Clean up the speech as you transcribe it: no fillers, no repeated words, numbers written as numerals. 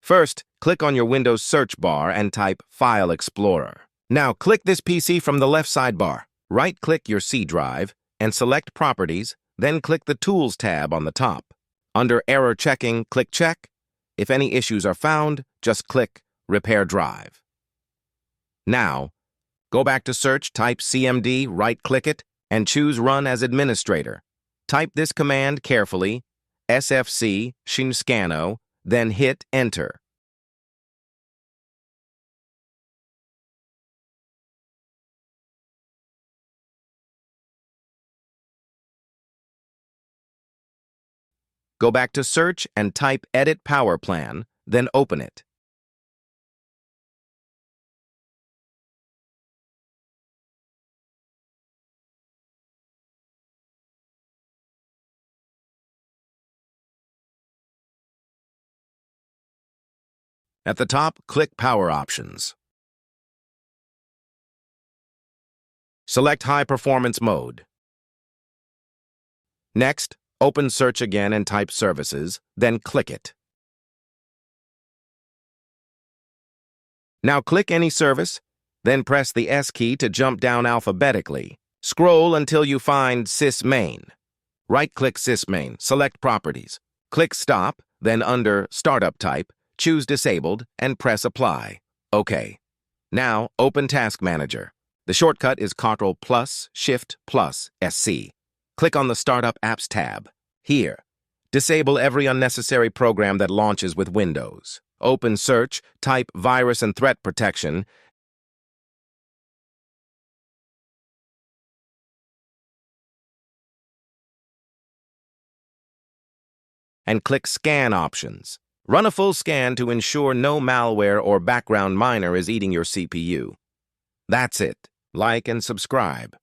First, click on your Windows search bar and type File Explorer. Now, click this PC from the left sidebar. Right-click your C drive and select Properties, then click the Tools tab on the top. Under Error Checking, click Check. If any issues are found, just click Repair Drive. Now, go back to Search, type CMD, right-click it, and choose Run as Administrator. Type this command carefully, SFC Shinscano, then hit Enter. Go back to Search and type Edit Power Plan, then open it. At the top, click Power Options. Select High Performance Mode. Next, open Search again and type Services, then click it. Now click any service, then press the S key to jump down alphabetically. Scroll until you find sysmain. Right-click sysmain, select Properties. Click Stop, then under Startup Type, choose Disabled and press Apply. OK. Now open Task Manager. The shortcut is Ctrl+Shift+SC. Click on the Startup Apps tab. Here, disable every unnecessary program that launches with Windows. Open Search, type Virus and Threat Protection, and click Scan Options. Run a full scan to ensure no malware or background miner is eating your CPU. That's it. Like and subscribe.